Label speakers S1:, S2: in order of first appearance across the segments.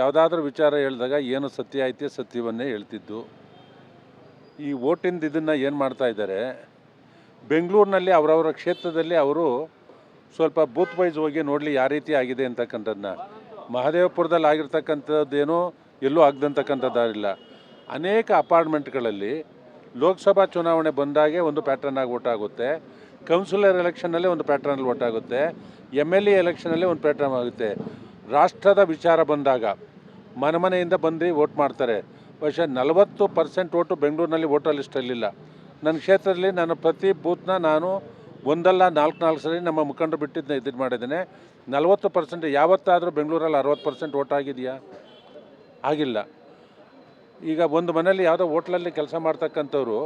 S1: ಯಾವುದಾದ್ರೂ ವಿಚಾರ ಹೇಳಿದಾಗ ಏನು ಸತ್ಯ ಐತೆ ಸತ್ಯವನ್ನೇ ಹೇಳ್ತಿದ್ದು. ಈ ಓಟಿಂದ ಇದನ್ನು ಏನು ಮಾಡ್ತಾ ಇದ್ದಾರೆ, ಬೆಂಗಳೂರಿನಲ್ಲಿ ಅವರವರ ಕ್ಷೇತ್ರದಲ್ಲಿ ಅವರು ಸ್ವಲ್ಪ ಬೂತ್ ವೈಸ್ ಹೋಗಿ ನೋಡಲಿ ಯಾವ ರೀತಿ ಆಗಿದೆ ಅಂತಕ್ಕಂಥದ್ದನ್ನ. ಮಹದೇವಪುರದಲ್ಲಿ ಆಗಿರ್ತಕ್ಕಂಥದ್ದೇನೋ ಎಲ್ಲೂ ಆಗದಂತಕ್ಕಂಥದ್ದಿಲ್ಲ. ಅನೇಕ ಅಪಾರ್ಟ್ಮೆಂಟ್ಗಳಲ್ಲಿ ಲೋಕಸಭಾ ಚುನಾವಣೆ ಬಂದಾಗೆ ಒಂದು ಪ್ಯಾಟ್ರನ್ನಾಗಿ ವೋಟ್ ಆಗುತ್ತೆ, ಕೌನ್ಸಿಲರ್ ಎಲೆಕ್ಷನಲ್ಲಿ ಒಂದು ಪ್ಯಾಟ್ರನಲ್ಲಿ ವೋಟ್ ಆಗುತ್ತೆ, MLA ಎಲೆಕ್ಷನಲ್ಲಿ ಒಂದು ಪ್ಯಾಟ್ರನ್ ಆಗುತ್ತೆ. ರಾಷ್ಟ್ರದ ವಿಚಾರ ಬಂದಾಗ ಮನೆಯಿಂದ ಬಂದು ವೋಟ್ ಮಾಡ್ತಾರೆ. ಬಹುಶಃ 40% ವೋಟು ಬೆಂಗಳೂರಿನಲ್ಲಿ ವೋಟರ್ ಲಿಸ್ಟಲ್ಲಿಲ್ಲ. ನನ್ನ ಕ್ಷೇತ್ರದಲ್ಲಿ ನಾನು ಪ್ರತಿ ಬೂತ್ನ ನಾನು ಒಂದಲ್ಲ 4 ಸರಿ ನಮ್ಮ ಮುಖಂಡರು ಬಿಟ್ಟಿದ್ದನ್ನ ಇದು ಮಾಡಿದ್ದೇನೆ. 40% ಯಾವತ್ತಾದರೂ ಬೆಂಗಳೂರಲ್ಲಿ 60% ವೋಟ್ ಆಗಿದೆಯಾ? ಆಗಿಲ್ಲ. ಈಗ ಒಂದು ಮನೇಲಿ ಯಾವುದೋ ಹೋಟ್ಲಲ್ಲಿ ಕೆಲಸ ಮಾಡ್ತಕ್ಕಂಥವ್ರು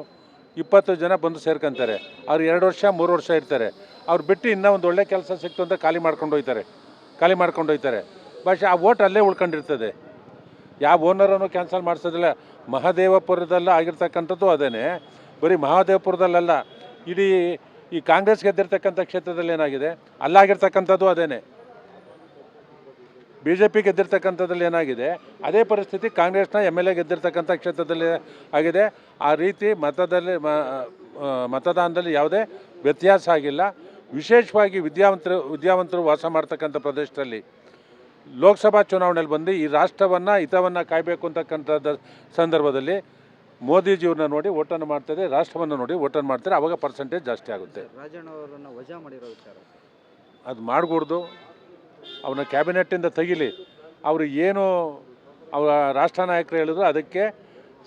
S1: 20 ಜನ ಬಂದು ಸೇರ್ಕೊಂತಾರೆ. ಅವ್ರು 2 ವರ್ಷ 3 ವರ್ಷ ಇರ್ತಾರೆ. ಅವ್ರು ಬಿಟ್ಟು ಇನ್ನೂ ಒಂದು ಒಳ್ಳೆ ಕೆಲಸ ಸಿಕ್ತು ಅಂತ ಖಾಲಿ ಮಾಡ್ಕೊಂಡು ಹೋಗ್ತಾರೆ. ಭಾಷೆ ಆ ವೋಟ್ ಅಲ್ಲೇ ಉಳ್ಕೊಂಡಿರ್ತದೆ. ಯಾವ ಓನರನ್ನು ಕ್ಯಾನ್ಸಲ್ ಮಾಡಿಸೋದಿಲ್ಲ. ಮಹದೇವಪುರದಲ್ಲ ಆಗಿರ್ತಕ್ಕಂಥದ್ದು ಅದೇನೆ, ಬರೀ ಮಹದೇವಪುರದಲ್ಲ, ಇಡೀ ಈ ಕಾಂಗ್ರೆಸ್ ಗೆದ್ದಿರ್ತಕ್ಕಂಥ ಕ್ಷೇತ್ರದಲ್ಲಿ ಏನಾಗಿದೆ ಅಲ್ಲಾಗಿರ್ತಕ್ಕಂಥದ್ದು ಅದೇನೆ. BJP ಗೆದ್ದಿರ್ತಕ್ಕಂಥದ್ದಲ್ಲಿ ಏನಾಗಿದೆ ಅದೇ ಪರಿಸ್ಥಿತಿ ಕಾಂಗ್ರೆಸ್ನ MLA ಗೆದ್ದಿರ್ತಕ್ಕಂಥ ಕ್ಷೇತ್ರದಲ್ಲಿ ಆಗಿದೆ. ಆ ರೀತಿ ಮತದಾನದಲ್ಲಿ ಯಾವುದೇ ವ್ಯತ್ಯಾಸ ಆಗಿಲ್ಲ. ವಿಶೇಷವಾಗಿ ವಿದ್ಯಾವಂತರು ವಾಸ ಮಾಡ್ತಕ್ಕಂಥ ಪ್ರದೇಶದಲ್ಲಿ ಲೋಕಸಭಾ ಚುನಾವಣೆಯಲ್ಲಿ ಬಂದು ಈ ರಾಷ್ಟ್ರವನ್ನು ಹಿತವನ್ನು ಕಾಯಬೇಕು ಅಂತಕ್ಕಂಥದ್ದು ಸಂದರ್ಭದಲ್ಲಿ ಮೋದಿಜಿಯವ್ರನ್ನ ನೋಡಿ ಓಟನ್ನು ಮಾಡ್ತಾರೆ, ರಾಷ್ಟ್ರವನ್ನು ನೋಡಿ ಓಟನ್ನು ಮಾಡ್ತಾರೆ. ಆವಾಗ ಪರ್ಸೆಂಟೇಜ್ ಜಾಸ್ತಿ ಆಗುತ್ತೆ.
S2: ರಾಜಣ್ಣ ಅವರನ್ನು ವಜಾ ಮಾಡಿರೋ ವಿಚಾರ
S1: ಅದು ಮಾಡಕೂಡ್ದು. ಅವನ ಕ್ಯಾಬಿನೆಟ್ಟಿಂದ ತೆಗಿಲಿ. ಅವರು ಏನು ಅವರ ರಾಷ್ಟ್ರ ನಾಯಕರು ಹೇಳಿದ್ರು ಅದಕ್ಕೆ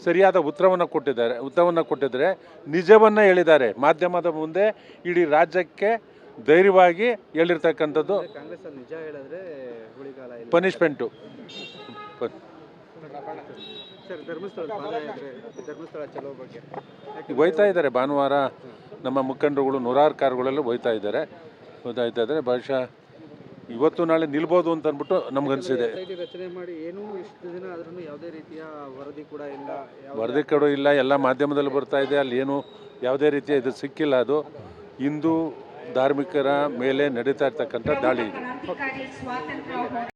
S1: ಸರಿಯಾದ ಉತ್ತರವನ್ನು ಕೊಟ್ಟಿದ್ದಾರೆ. ನಿಜವನ್ನು ಹೇಳಿದ್ದಾರೆ. ಮಾಧ್ಯಮದ ಮುಂದೆ ಇಡೀ ರಾಜ್ಯಕ್ಕೆ ಧೈರ್ಯವಾಗಿ ಹೇಳಿರ್ತಕ್ಕಂಥದ್ದು.
S2: ಕಾಂಗ್ರೆಸ್ ನಿಜ ಹೇಳಿದ್ರೆ
S1: ಪನಿಷ್ಮೆಂಟು.
S2: ಸರ್, ಧರ್ಮಸ್ಥಳ ಚಲೋ ಬಗ್ಗೆ
S1: ಒಯ್ತಾ ಇದ್ದಾರೆ. ಭಾನುವಾರ ನಮ್ಮ ಮುಖಂಡರುಗಳು 100 ಕಾರುಗಳಲ್ಲೂ ಒಯ್ತಾ ಇದ್ದಾರೆ. ಬಹುಶಃ ಇವತ್ತು ನಾಳೆ ನಿಲ್ಬೋದು ಅಂತ ಅಂದ್ಬಿಟ್ಟು ನಮ್ಗನ್ಸಿದೆ.
S2: ರಚನೆ ಮಾಡಿ ಏನು ಇಷ್ಟು ದಿನ ಆದ್ರೂ ಯಾವುದೇ ರೀತಿಯ
S1: ವರದಿ ಇಲ್ಲ. ಎಲ್ಲ ಮಾಧ್ಯಮದಲ್ಲಿ ಬರ್ತಾ ಇದೆ. ಅಲ್ಲಿ ಏನು ಯಾವುದೇ ರೀತಿಯ ಇದು ಸಿಕ್ಕಿಲ್ಲ. ಅದು ಹಿಂದೂ ಧಾರ್ಮಿಕರ ಮೇಲೆ ನಡೀತಾ ಇರ್ತಕ್ಕಂಥ ದಾಳಿ ಇದೆ.